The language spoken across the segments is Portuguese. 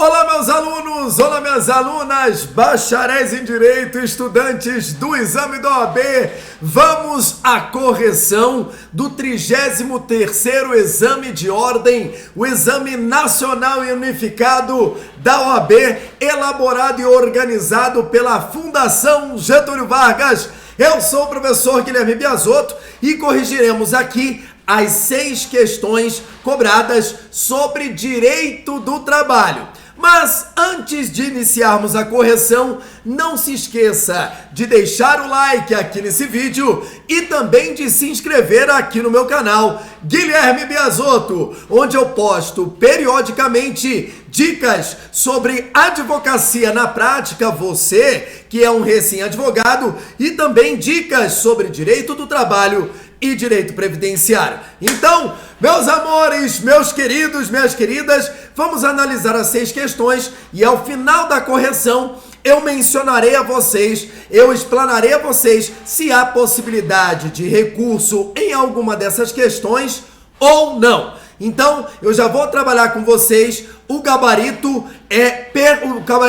Olá, meus alunos, olá, minhas alunas, bacharéis em Direito, estudantes do exame da OAB. Vamos à correção do 33º exame de ordem, o Exame Nacional e Unificado da OAB, elaborado e organizado pela Fundação Getúlio Vargas. Eu sou o professor Guilherme Biasotto e corrigiremos aqui as 6 questões cobradas sobre direito do trabalho. Mas antes de iniciarmos a correção, não se esqueça de deixar o like aqui nesse vídeo e também de se inscrever aqui no meu canal Guilherme Biasotto, onde eu posto periodicamente dicas sobre advocacia na prática, você que é um recém-advogado, e também dicas sobre direito do trabalho e direito previdenciário. Então, meus amores, meus queridos, minhas queridas, vamos analisar as 6 questões e ao final da correção eu mencionarei a vocês, eu explanarei a vocês se há possibilidade de recurso em alguma dessas questões ou não. Então, eu já vou trabalhar com vocês o gabarito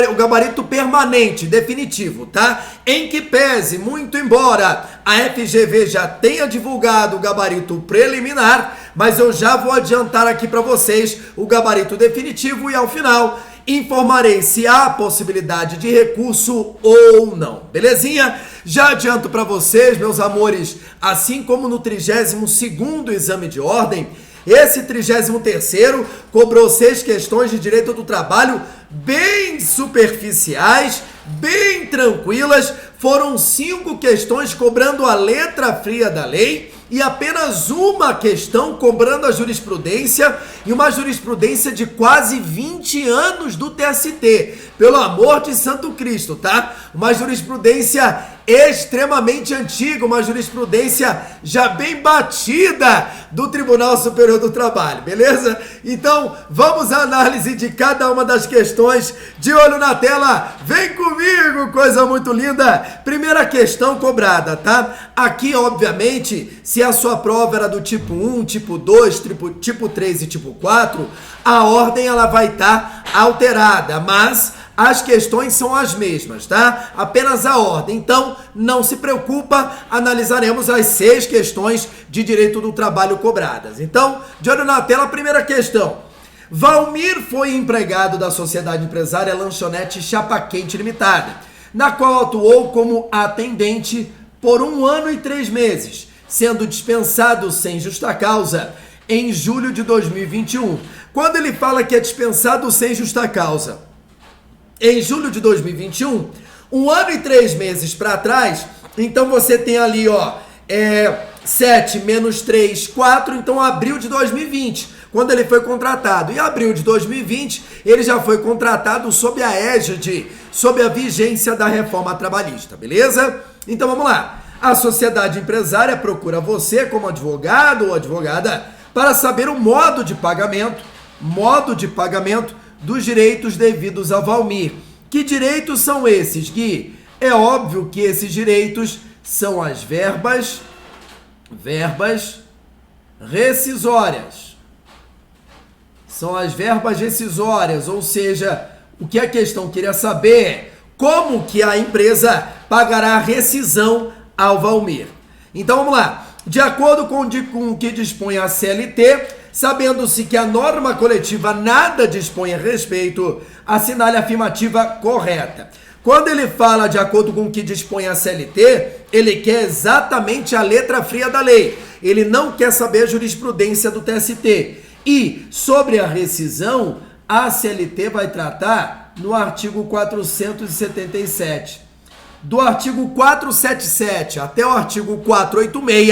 o gabarito permanente, definitivo, tá? Em que pese, muito embora a FGV já tenha divulgado o gabarito preliminar, mas eu já vou adiantar aqui para vocês o gabarito definitivo e ao final informarei se há possibilidade de recurso ou não, belezinha? Já adianto para vocês, meus amores, assim como no 32º exame de ordem, esse 33º cobrou 6 questões de direito do trabalho bem superficiais, bem tranquilas. Foram 5 questões cobrando a letra fria da lei e apenas uma questão cobrando a jurisprudência, e uma jurisprudência de quase 20 anos do TST. Pelo amor de Santo Cristo, tá? Uma jurisprudência extremamente antiga, uma jurisprudência já bem batida do Tribunal Superior do Trabalho, beleza? Então, vamos à análise de cada uma das questões. De olho na tela, vem comigo, coisa muito linda! Primeira questão cobrada, tá? Aqui, obviamente, se a sua prova era do tipo 1, tipo 2, tipo 3 e tipo 4, a ordem ela vai estar alterada, mas as questões são as mesmas, tá? Apenas a ordem. Então, não se preocupa, analisaremos as 6 questões de direito do trabalho cobradas. Então, de olho na tela, a primeira questão. Valmir foi empregado da Sociedade Empresária Lanchonete Chapa Quente Limitada, na qual atuou como atendente por 1 ano e 3 meses, sendo dispensado sem justa causa em julho de 2021. Quando ele fala que é dispensado sem justa causa em julho de 2021, 1 ano e 3 meses para trás, então você tem ali, ó, 7 menos 3, 4, então abril de 2020, quando ele foi contratado. Em abril de 2020, ele já foi contratado sob a égide, sob a vigência da reforma trabalhista, beleza? Então vamos lá. A sociedade empresária procura você como advogado ou advogada para saber o modo de pagamento dos direitos devidos a Valmir. Que direitos são esses, Gui? É óbvio que esses direitos são as verbas rescisórias. São as verbas rescisórias, ou seja, o que a questão queria saber é como que a empresa pagará a rescisão ao Valmir. Então vamos lá. De acordo com o que dispõe a CLT, sabendo-se que a norma coletiva nada dispõe a respeito, assinale a afirmativa correta. Quando ele fala de acordo com o que dispõe a CLT, ele quer exatamente a letra fria da lei. Ele não quer saber a jurisprudência do TST. E sobre a rescisão, a CLT vai tratar no artigo 477. Do artigo 477 até o artigo 486,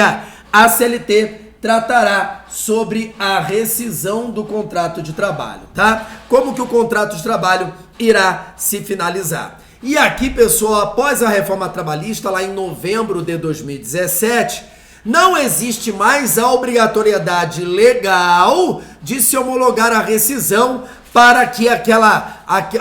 a CLT tratará sobre a rescisão do contrato de trabalho, tá? Como que o contrato de trabalho irá se finalizar. E aqui, pessoal, após a reforma trabalhista, lá em novembro de 2017, não existe mais a obrigatoriedade legal de se homologar a rescisão para que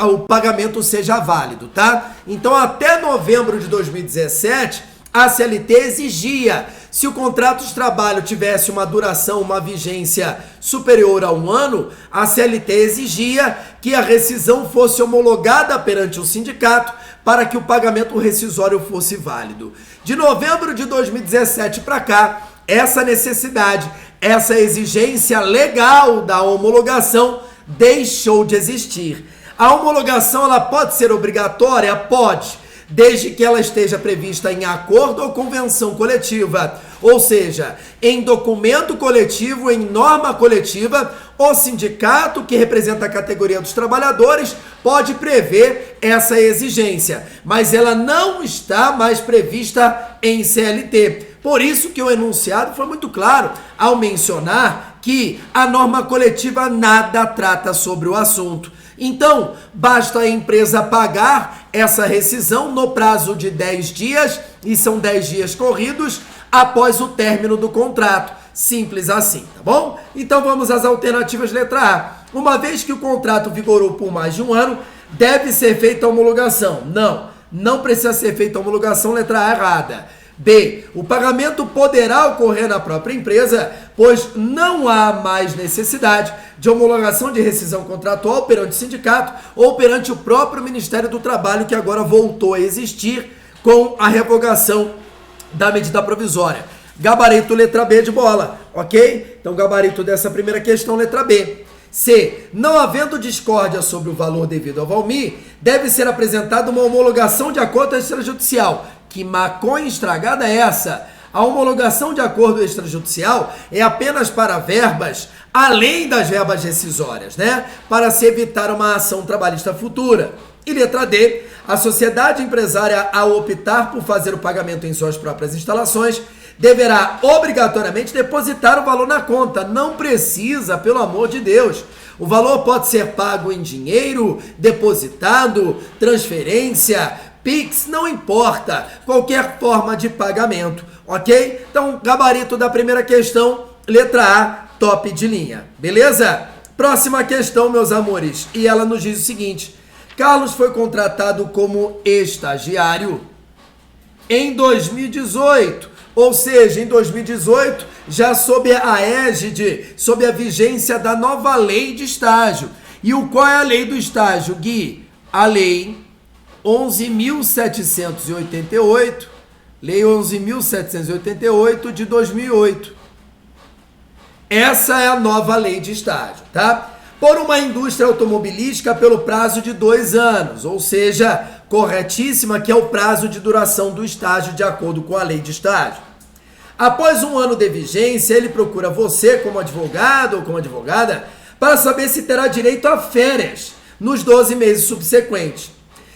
o pagamento seja válido, tá? Então, até novembro de 2017, a CLT exigia Se o contrato de trabalho tivesse uma duração, uma vigência superior a 1 ano, a CLT exigia que a rescisão fosse homologada perante o sindicato para que o pagamento rescisório fosse válido. De novembro de 2017 para cá, essa necessidade, essa exigência legal da homologação deixou de existir. A homologação ela pode ser obrigatória? Pode, desde que ela esteja prevista em acordo ou convenção coletiva, ou seja, em documento coletivo, em norma coletiva, o sindicato que representa a categoria dos trabalhadores pode prever essa exigência, mas ela não está mais prevista em CLT. Por isso que o enunciado foi muito claro ao mencionar que a norma coletiva nada trata sobre o assunto. Então, basta a empresa pagar essa rescisão no prazo de 10 dias, e são 10 dias corridos, após o término do contrato. Simples assim, tá bom? Então vamos às alternativas letra A. Uma vez que o contrato vigorou por mais de 1 ano, deve ser feita a homologação. Não precisa ser feita a homologação, letra A errada. B. O pagamento poderá ocorrer na própria empresa, pois não há mais necessidade de homologação de rescisão contratual perante o sindicato ou perante o próprio Ministério do Trabalho, que agora voltou a existir com a revogação da medida provisória. Gabarito letra B de bola, ok? Então, gabarito dessa primeira questão, letra B. C. Não havendo discórdia sobre o valor devido ao Valmir, deve ser apresentada uma homologação de acordo extrajudicial. Que maconha estragada é essa? A homologação de acordo extrajudicial é apenas para verbas, além das verbas rescisórias, né? Para se evitar uma ação trabalhista futura. E letra D, a sociedade empresária, ao optar por fazer o pagamento em suas próprias instalações, deverá obrigatoriamente depositar o valor na conta. Não precisa, pelo amor de Deus. O valor pode ser pago em dinheiro, depositado, transferência, Pix, não importa, qualquer forma de pagamento, ok? Então, gabarito da primeira questão, letra A, top de linha, beleza? Próxima questão, meus amores, e ela nos diz o seguinte: Carlos foi contratado como estagiário em 2018, ou seja, em 2018, já sob a égide, sob a vigência da nova lei de estágio. E qual é a lei do estágio, Gui? A lei 11.788, Lei 11.788 de 2008. Essa é a nova lei de estágio, tá? Por uma indústria automobilística pelo prazo de 2 anos, ou seja, corretíssima, que é o prazo de duração do estágio de acordo com a lei de estágio. Após 1 ano de vigência, ele procura você como advogado ou como advogada para saber se terá direito a férias nos 12 meses subsequentes.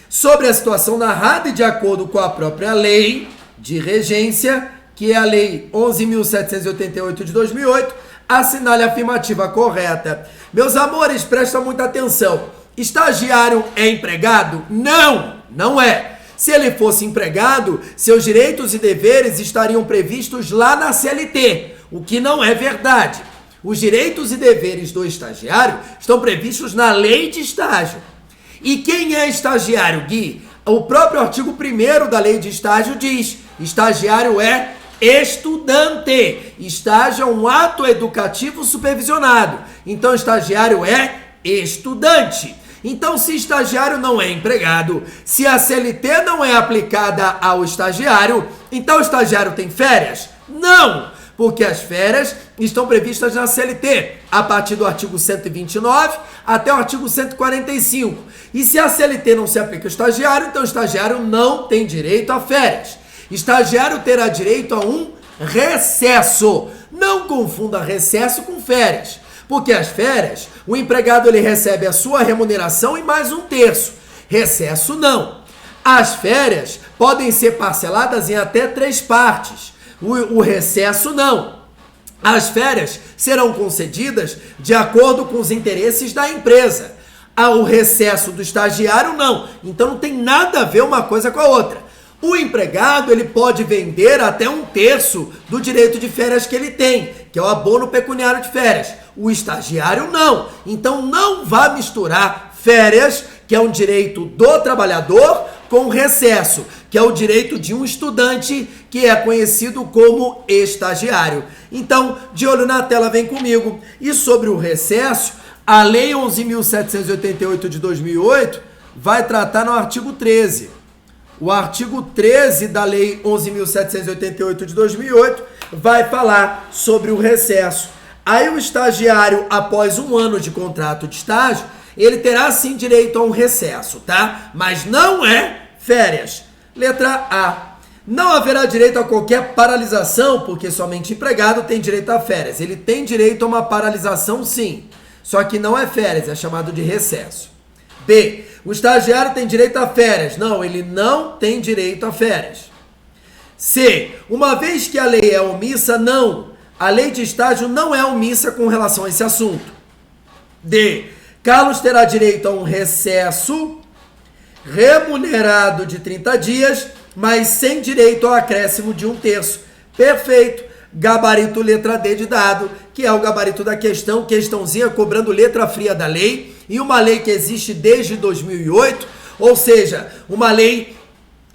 Sobre a situação narrada e de acordo com a própria lei de regência, que é a Lei 11.788 de 2008, assinale a afirmativa correta. Meus amores, prestam muita atenção. Estagiário é empregado? Não, não é. Se ele fosse empregado, seus direitos e deveres estariam previstos lá na CLT, o que não é verdade. Os direitos e deveres do estagiário estão previstos na lei de estágio. E quem é estagiário, Gui? O próprio artigo 1º da lei de estágio diz: estagiário é estudante. Estágio é um ato educativo supervisionado. Então, estagiário é estudante. Então, se estagiário não é empregado, se a CLT não é aplicada ao estagiário, então o estagiário tem férias? Não! Porque as férias estão previstas na CLT, a partir do artigo 129 até o artigo 145. E se a CLT não se aplica ao estagiário, então o estagiário não tem direito a férias. Estagiário terá direito a um recesso. Não confunda recesso com férias, porque as férias, o empregado ele recebe a sua remuneração e mais 1/3. Recesso não. As férias podem ser parceladas em até 3 partes. O recesso não. As férias serão concedidas de acordo com os interesses da empresa. O recesso do estagiário não. Então não tem nada a ver uma coisa com a outra. O empregado ele pode vender até 1/3 do direito de férias que ele tem, que é o abono pecuniário de férias. O estagiário não. Então não vá misturar férias, que é um direito do trabalhador, com recesso, que é o direito de um estudante que é conhecido como estagiário. Então, de olho na tela, vem comigo. E sobre o recesso, a Lei 11.788 de 2008 vai tratar no artigo 13. O artigo 13 da Lei 11.788 de 2008 vai falar sobre o recesso. Aí o estagiário, após 1 ano de contrato de estágio, ele terá sim direito a um recesso, tá? Mas não é férias. Letra A. Não haverá direito a qualquer paralisação, porque somente empregado tem direito a férias. Ele tem direito a uma paralisação sim, só que não é férias, é chamado de recesso. B. O estagiário tem direito a férias. Não, ele não tem direito a férias. C. Uma vez que a lei é omissa, não. A lei de estágio não é omissa com relação a esse assunto. D. Carlos terá direito a um recesso remunerado de 30 dias, mas sem direito ao acréscimo de 1/3. Perfeito. Gabarito letra D de dado, que é o gabarito da questão, questãozinha cobrando letra fria da lei, e uma lei que existe desde 2008, ou seja, uma lei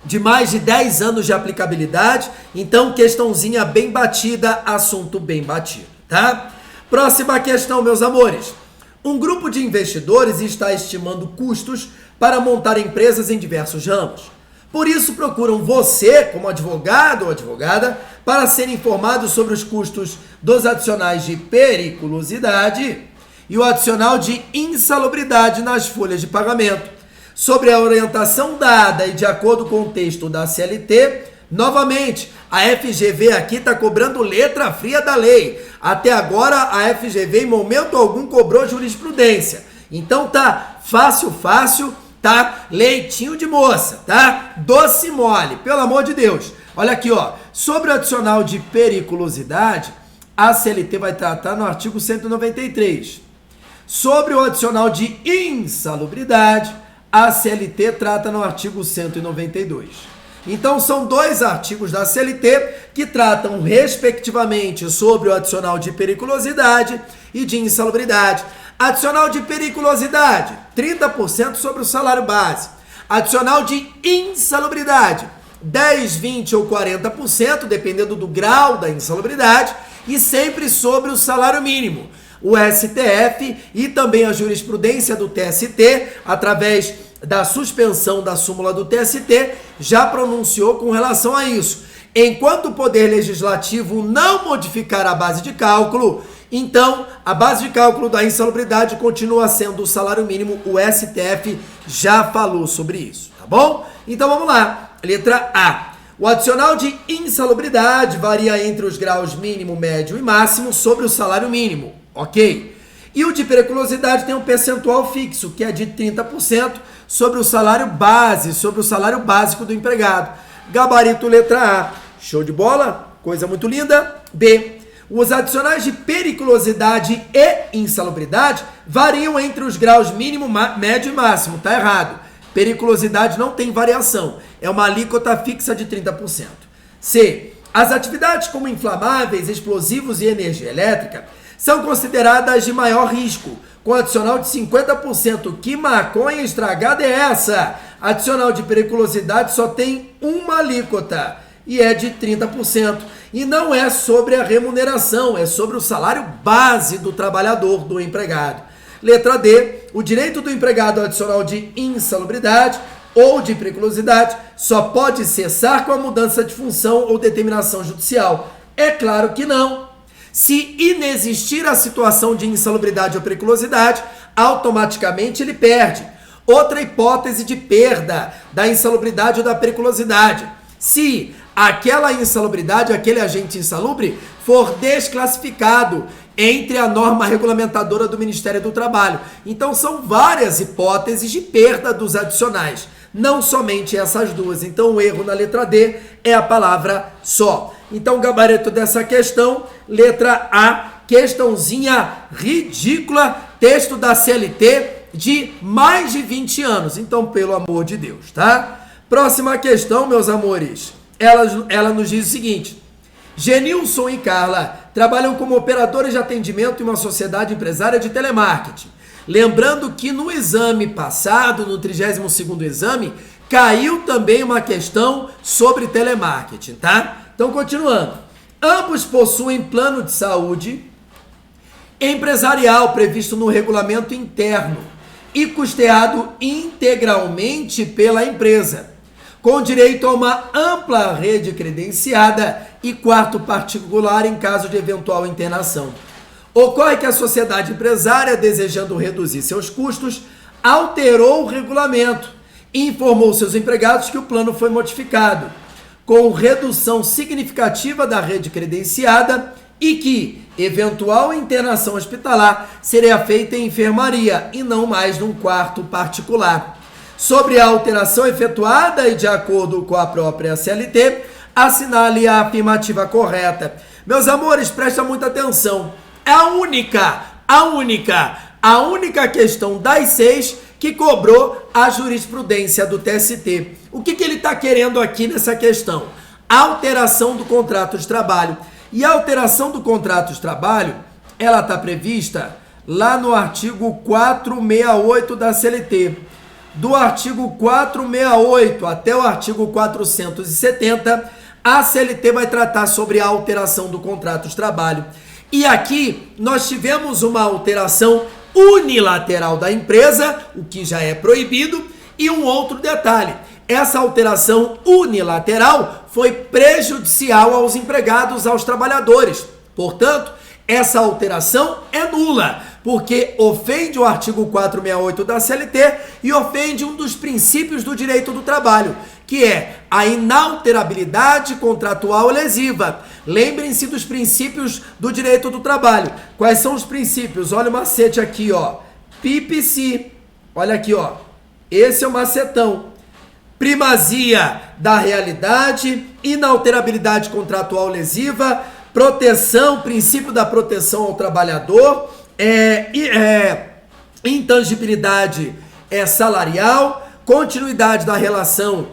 de mais de 10 anos de aplicabilidade. Então, questãozinha bem batida, assunto bem batido, tá? Próxima questão, meus amores. Um grupo de investidores está estimando custos para montar empresas em diversos ramos. Por isso, procuram você, como advogado ou advogada, para ser informado sobre os custos dos adicionais de periculosidade e o adicional de insalubridade nas folhas de pagamento. Sobre a orientação dada e de acordo com o texto da CLT, novamente, a FGV aqui está cobrando letra fria da lei. Até agora, a FGV, em momento algum, cobrou jurisprudência. Então, tá fácil, tá? Leitinho de moça, tá? Doce mole, pelo amor de Deus. Olha aqui, ó. Sobre o adicional de periculosidade, a CLT vai tratar no artigo 193. Sobre o adicional de insalubridade, a CLT trata no artigo 192. Então, são 2 artigos da CLT que tratam, respectivamente, sobre o adicional de periculosidade e de insalubridade. Adicional de periculosidade, 30% sobre o salário base. Adicional de insalubridade, 10, 20 ou 40%, dependendo do grau da insalubridade, e sempre sobre o salário mínimo. O STF e também a jurisprudência do TST, através da suspensão da súmula do TST, já pronunciou com relação a isso. Enquanto o Poder Legislativo não modificar a base de cálculo, então a base de cálculo da insalubridade continua sendo o salário mínimo. O STF já falou sobre isso, tá bom? Então vamos lá. Letra A. O adicional de insalubridade varia entre os graus mínimo, médio e máximo sobre o salário mínimo, ok? E o de periculosidade tem um percentual fixo, que é de 30% sobre o salário base, sobre o salário básico do empregado. Gabarito letra A. Show de bola? Coisa muito linda. B. Os adicionais de periculosidade e insalubridade variam entre os graus mínimo, médio e máximo. Tá errado. Periculosidade não tem variação. É uma alíquota fixa de 30%. C. As atividades como inflamáveis, explosivos e energia elétrica são consideradas de maior risco, com adicional de 50%. Que maconha estragada é essa? Adicional de periculosidade só tem uma alíquota e é de 30%. E não é sobre a remuneração, é sobre o salário base do trabalhador, do empregado. Letra D. O direito do empregado ao adicional de insalubridade ou de periculosidade só pode cessar com a mudança de função ou determinação judicial. É claro que não. Se inexistir a situação de insalubridade ou periculosidade, automaticamente ele perde. Outra hipótese de perda da insalubridade ou da periculosidade: se aquela insalubridade, aquele agente insalubre, for desclassificado entre a norma regulamentadora do Ministério do Trabalho. Então são várias hipóteses de perda dos adicionais, não somente essas duas. Então o erro na letra D é a palavra só. Então o gabarito dessa questão, letra A, questãozinha ridícula, texto da CLT de mais de 20 anos. Então, pelo amor de Deus, tá? Próxima questão, meus amores. Ela nos diz o seguinte: Genilson e Carla trabalham como operadores de atendimento em uma sociedade empresária de telemarketing. Lembrando que no exame passado, no 32º exame, caiu também uma questão sobre telemarketing, tá? Então, continuando. Ambos possuem plano de saúde empresarial previsto no regulamento interno e custeado integralmente pela empresa, com direito a uma ampla rede credenciada e quarto particular em caso de eventual internação. Ocorre que a sociedade empresária, desejando reduzir seus custos, alterou o regulamento e informou seus empregados que o plano foi modificado, com redução significativa da rede credenciada e que eventual internação hospitalar seria feita em enfermaria e não mais num quarto particular. Sobre a alteração efetuada e de acordo com a própria CLT, assinale a afirmativa correta. Meus amores, prestem muita atenção. É a única questão das 6 que cobrou a jurisprudência do TST. O que ele está querendo aqui nessa questão? Alteração do contrato de trabalho. E a alteração do contrato de trabalho, ela está prevista lá no artigo 468 da CLT. Do artigo 468 até o artigo 470, a CLT vai tratar sobre a alteração do contrato de trabalho. E aqui nós tivemos uma alteração unilateral da empresa, o que já é proibido, e um outro detalhe. Essa alteração unilateral foi prejudicial aos empregados, aos trabalhadores. Portanto, essa alteração é nula, porque ofende o artigo 468 da CLT e ofende um dos princípios do direito do trabalho, que é a inalterabilidade contratual lesiva. Lembrem-se dos princípios do direito do trabalho. Quais são os princípios? Olha o macete aqui, ó. PPC. Olha aqui, ó. Esse é o macetão. Primazia da realidade, inalterabilidade contratual lesiva, proteção, princípio da proteção ao trabalhador, intangibilidade salarial, continuidade da relação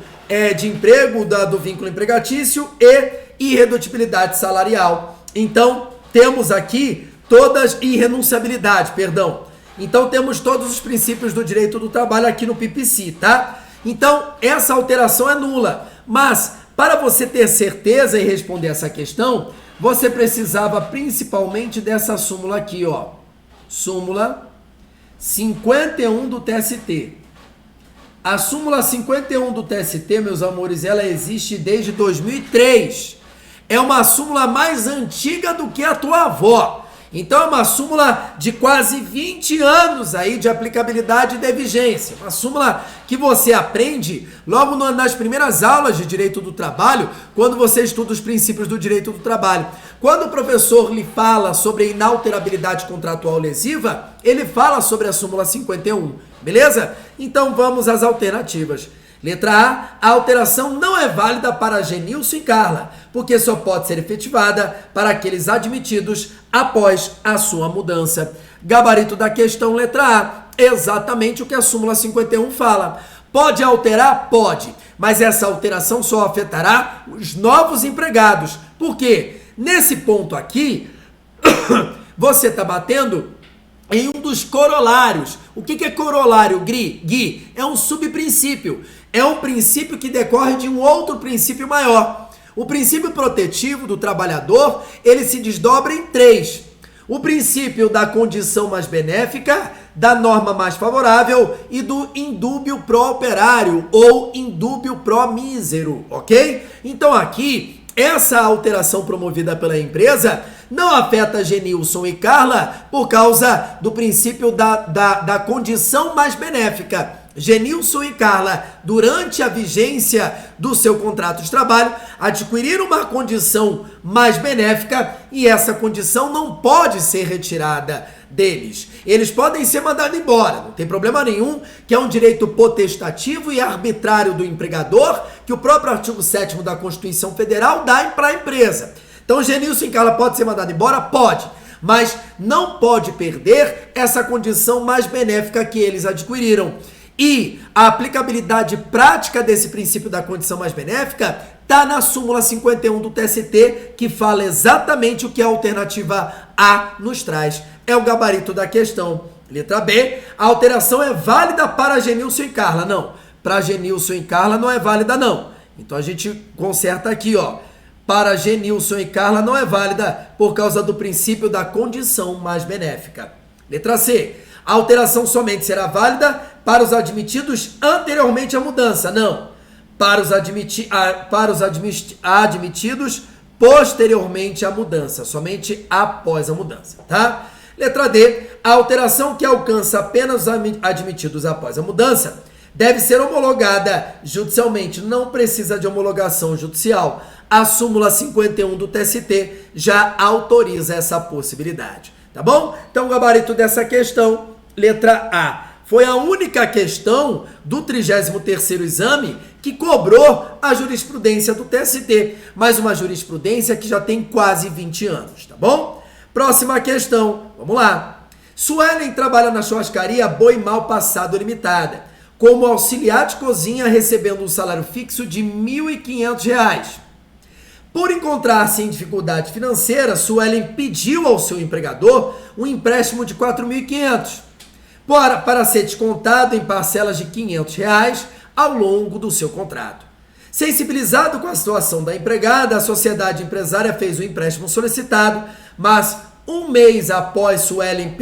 de emprego, do vínculo empregatício e irredutibilidade salarial. Então, temos aqui todas, irrenunciabilidade, perdão. Então, temos todos os princípios do direito do trabalho aqui no PPC, tá? Então, essa alteração é nula. Mas, para você ter certeza e responder essa questão, você precisava principalmente dessa súmula aqui, ó. Súmula 51 do TST. A súmula 51 do TST, meus amores, ela existe desde 2003. É uma súmula mais antiga do que a tua avó. Então é uma súmula de quase 20 anos aí de aplicabilidade e de vigência. Uma súmula que você aprende logo nas primeiras aulas de direito do trabalho, quando você estuda os princípios do direito do trabalho. Quando o professor lhe fala sobre a inalterabilidade contratual lesiva, ele fala sobre a súmula 51, beleza? Então vamos às alternativas. Letra A alteração não é válida para Genilson e Carla, porque só pode ser efetivada para aqueles admitidos após a sua mudança. Gabarito da questão, letra A, exatamente o que a súmula 51 fala. Pode alterar? Pode, mas essa alteração só afetará os novos empregados. Por quê? Nesse ponto aqui, você está batendo em um dos corolários. O que é corolário, Gui? É um subprincípio. É um princípio que decorre de um outro princípio maior. O princípio protetivo do trabalhador, ele se desdobra em 3. O princípio da condição mais benéfica, da norma mais favorável e do indúbio pró-operário ou indúbio pró-mísero, ok? Então aqui, essa alteração promovida pela empresa não afeta Genilson e Carla por causa do princípio da condição mais benéfica. Genilson e Carla, durante a vigência do seu contrato de trabalho, adquiriram uma condição mais benéfica e essa condição não pode ser retirada deles. Eles podem ser mandados embora, não tem problema nenhum, que é um direito potestativo e arbitrário do empregador, que o próprio artigo 7º da Constituição Federal dá para a empresa. Então, Genilson e Carla pode ser mandado embora? Pode, mas não pode perder essa condição mais benéfica que eles adquiriram. E a aplicabilidade prática desse princípio da condição mais benéfica está na súmula 51 do TST, que fala exatamente o que a alternativa A nos traz. É o gabarito da questão. Letra B, a alteração é válida para Genilson e Carla. Não, para Genilson e Carla não é válida não. Então a gente conserta aqui, ó. Para Genilson e Carla não é válida por causa do princípio da condição mais benéfica. Letra C, a alteração somente será válida para os admitidos anteriormente à mudança. Não, para os admitidos posteriormente à mudança, somente após a mudança, tá? Letra D, a alteração que alcança apenas os admitidos após a mudança deve ser homologada judicialmente, não precisa de homologação judicial. A súmula 51 do TST já autoriza essa possibilidade, tá bom? Então o gabarito dessa questão, letra A, foi a única questão do 33º exame que cobrou a jurisprudência do TST, mas uma jurisprudência que já tem quase 20 anos, tá bom? Próxima questão, vamos lá. Suelen trabalha na churrascaria Boi Mal Passado Limitada, como auxiliar de cozinha recebendo um salário fixo de R$ 1.500. Por encontrar-se em dificuldade financeira, Suelen pediu ao seu empregador um empréstimo de R$ 4.500 para ser descontado em parcelas de R$ 500 ao longo do seu contrato. Sensibilizado com a situação da empregada, a sociedade empresária fez o empréstimo solicitado, mas um mês após, Suelen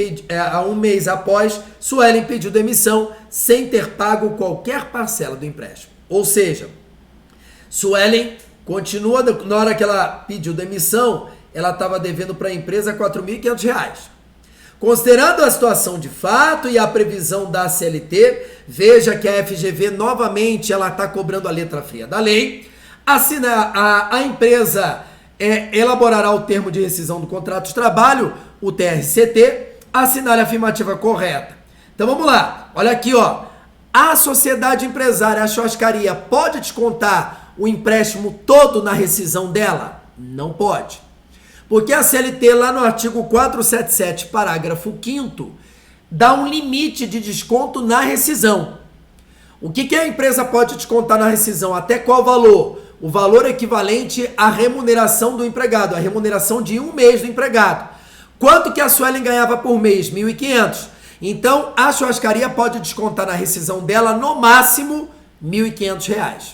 pediu demissão sem ter pago qualquer parcela do empréstimo. Ou seja, Suelen continua, na hora que ela pediu demissão, ela estava devendo para a empresa R$ 4.500. Considerando a situação de fato e a previsão da CLT, veja que a FGV novamente ela está cobrando a letra fria da lei. A empresa elaborará o termo de rescisão do contrato de trabalho, o TRCT, assinar a afirmativa correta. Então vamos lá, olha aqui, ó. A sociedade empresária, a churrascaria, pode descontar o empréstimo todo na rescisão dela? Não pode. Porque a CLT, lá no artigo 477, parágrafo 5º, dá um limite de desconto na rescisão. O que a empresa pode descontar na rescisão? Até qual valor? O valor equivalente à remuneração do empregado, a remuneração de um mês do empregado. Quanto que a Suelen ganhava por mês? R$ 1.500. Então, a churrascaria pode descontar na rescisão dela, no máximo, R$ 1.500.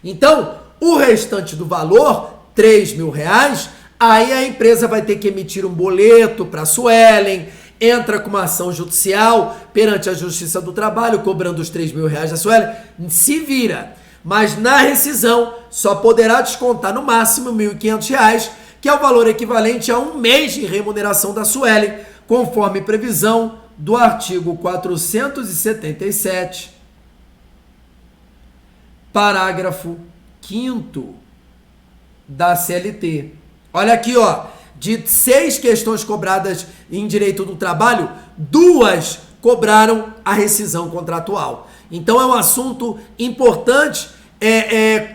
Então, o restante do valor, R$ 3.000, aí a empresa vai ter que emitir um boleto para a Suelen, entra com uma ação judicial perante a Justiça do Trabalho, cobrando os R$ 3.000 da Suelen, se vira. Mas na rescisão só poderá descontar no máximo R$ 1.500, que é o valor equivalente a um mês de remuneração da Suelen, conforme previsão do artigo 477, parágrafo 5º da CLT. Olha aqui, ó, de 6 questões cobradas em direito do trabalho, 2 cobraram a rescisão contratual. Então é um assunto importante,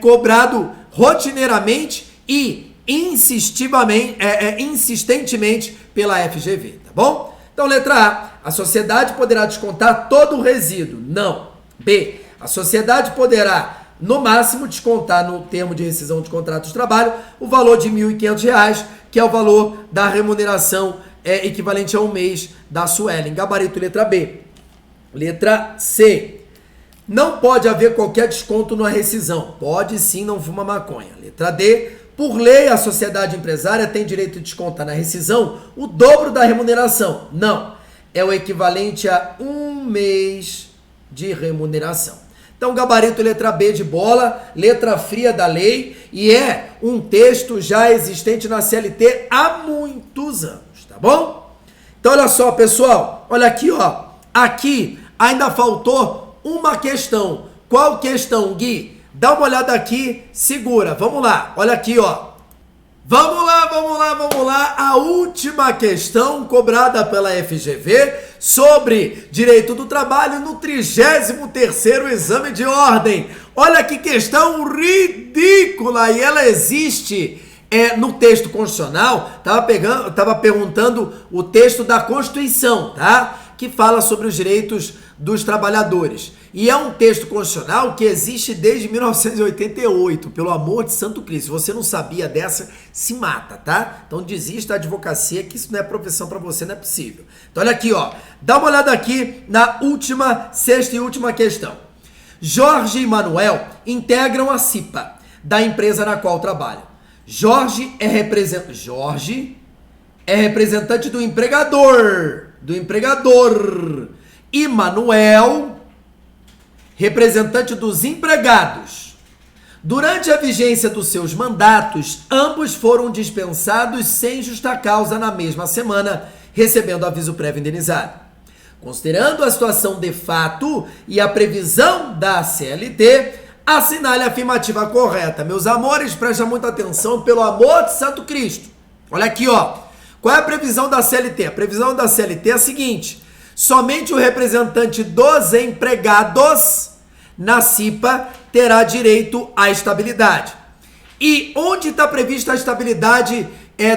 cobrado rotineiramente e insistentemente pela FGV, tá bom? Então, letra A, a sociedade poderá descontar todo o resíduo. Não. B, a sociedade poderá, no máximo, descontar no termo de rescisão de contrato de trabalho o valor de R$ 1.500, que é o valor da remuneração equivalente a um mês da Suelen. Gabarito letra B. Letra C. Não pode haver qualquer desconto na rescisão. Pode sim, não fuma maconha. Letra D. Por lei, a sociedade empresária tem direito de descontar na rescisão o dobro da remuneração. Não. É o equivalente a um mês de remuneração. Então, gabarito letra B de bola, letra fria da lei, e é um texto já existente na CLT há muitos anos, tá bom? Então, olha só, pessoal, olha aqui, ó. Aqui ainda faltou uma questão. Qual questão, Gui? Dá uma olhada aqui, segura. Vamos lá, olha aqui, ó. Vamos lá. A última questão cobrada pela FGV sobre direito do trabalho no 33º exame de ordem. Olha que questão ridícula, e ela existe no texto constitucional. Tava perguntando o texto da Constituição, tá? que fala sobre os direitos dos trabalhadores. E é um texto constitucional que existe desde 1988, pelo amor de Santo Cristo. Se você não sabia dessa, se mata, tá? Então desista da advocacia, que isso não é profissão para você, não é possível. Então olha aqui, ó, dá uma olhada aqui na sexta e última questão. Jorge e Manuel integram a CIPA da empresa na qual trabalham. Jorge é representante do empregador, e Manuel, representante dos empregados. Durante a vigência dos seus mandatos, ambos foram dispensados sem justa causa na mesma semana, recebendo aviso prévio indenizado. Considerando a situação de fato e a previsão da CLT, assinale a afirmativa correta. Meus amores, prestem muita atenção, pelo amor de Santo Cristo. Olha aqui, ó. Qual é a previsão da CLT? A previsão da CLT é a seguinte: somente o representante dos empregados na CIPA terá direito à estabilidade. E onde está prevista a estabilidade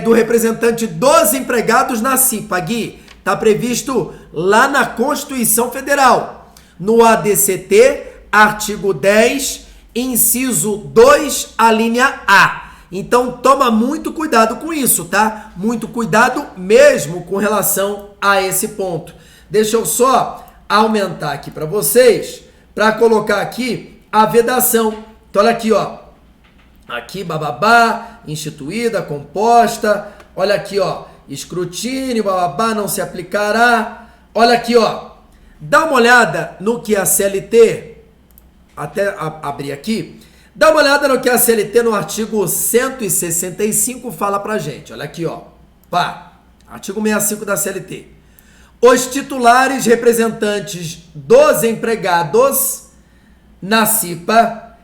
do representante dos empregados na CIPA, Gui? Está previsto lá na Constituição Federal, no ADCT, artigo 10, inciso 2, a linha A. Então toma muito cuidado com isso, tá? Muito cuidado mesmo com relação a esse ponto. Deixa eu só aumentar aqui para vocês, para colocar aqui a vedação. Então olha aqui, ó. Aqui, bababá, instituída, composta. Olha aqui, ó. Escrutínio, bababá, não se aplicará. Olha aqui, ó. Dá uma olhada no que a CLT, até abrir aqui, dá uma olhada no que a CLT no artigo 165 fala pra gente. Olha aqui, ó. Pá, artigo 65 da CLT. Os titulares representantes dos empregados na CIPA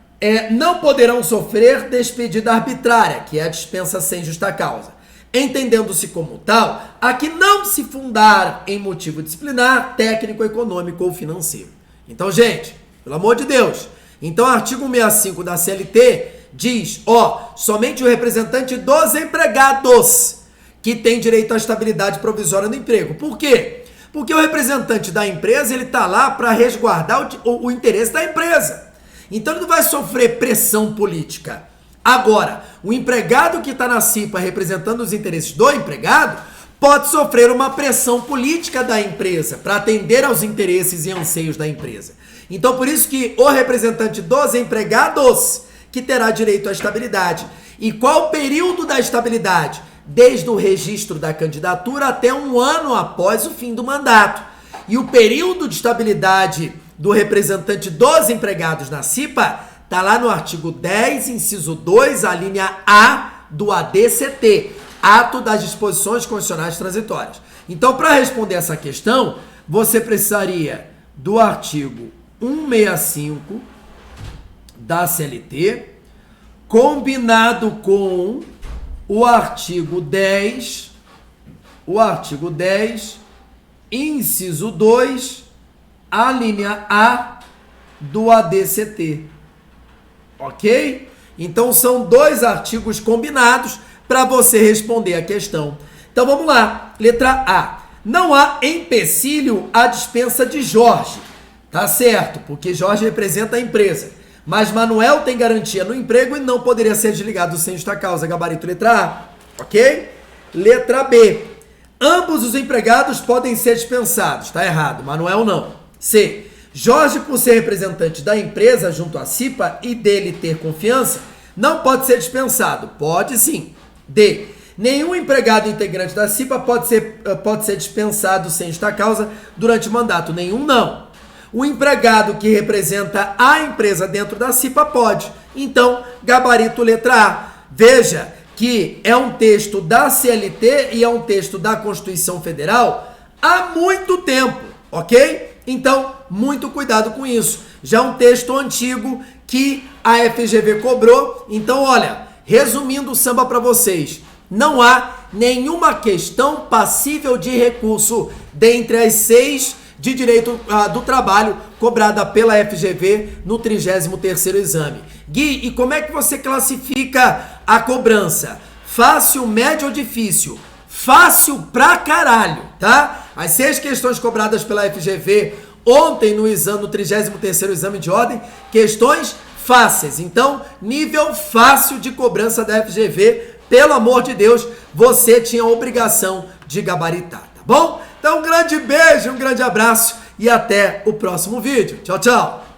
não poderão sofrer despedida arbitrária, que é a dispensa sem justa causa, entendendo-se como tal a que não se fundar em motivo disciplinar, técnico, econômico ou financeiro. Então, gente, pelo amor de Deus, então o artigo 65 da CLT diz, ó, somente o representante dos empregados que tem direito à estabilidade provisória no emprego. Por quê? Porque o representante da empresa, ele tá lá para resguardar o interesse da empresa. Então ele não vai sofrer pressão política. Agora, o empregado que está na CIPA representando os interesses do empregado pode sofrer uma pressão política da empresa para atender aos interesses e anseios da empresa. Então, por isso que o representante dos empregados que terá direito à estabilidade. E qual o período da estabilidade? Desde o registro da candidatura até 1 ano após o fim do mandato. E o período de estabilidade do representante dos empregados na CIPA está lá no artigo 10, inciso 2, a linha A do ADCT, Ato das Disposições Constitucionais Transitórias. Então, para responder essa questão, você precisaria do artigo 165 da CLT, combinado com o artigo 10, inciso 2, a linha A do ADCT. Ok? Então são 2 artigos combinados para você responder a questão. Então vamos lá. Letra A. Não há empecilho à dispensa de Jorge. Tá certo, porque Jorge representa a empresa. Mas Manuel tem garantia no emprego e não poderia ser desligado sem justa causa. Gabarito letra A. Ok? Letra B. Ambos os empregados podem ser dispensados. Tá errado. Manuel não. C. Jorge, por ser representante da empresa junto à CIPA e dele ter confiança, não pode ser dispensado. Pode sim. D. Nenhum empregado integrante da CIPA pode ser dispensado sem justa causa durante o mandato. Nenhum não. O empregado que representa a empresa dentro da CIPA pode. Então, gabarito letra A. Veja que é um texto da CLT e é um texto da Constituição Federal há muito tempo, ok? Então, muito cuidado com isso. Já é um texto antigo que a FGV cobrou. Então, olha, resumindo o samba para vocês, não há nenhuma questão passível de recurso dentre as 6 de direito do trabalho cobrada pela FGV no 33º exame. Gui, e como é que você classifica a cobrança? Fácil, médio ou difícil? Fácil pra caralho, tá? As 6 questões cobradas pela FGV ontem no 33º exame de ordem, questões fáceis. Então, nível fácil de cobrança da FGV, pelo amor de Deus, você tinha a obrigação de gabaritar, tá bom? Então, um grande beijo, um grande abraço e até o próximo vídeo. Tchau, tchau!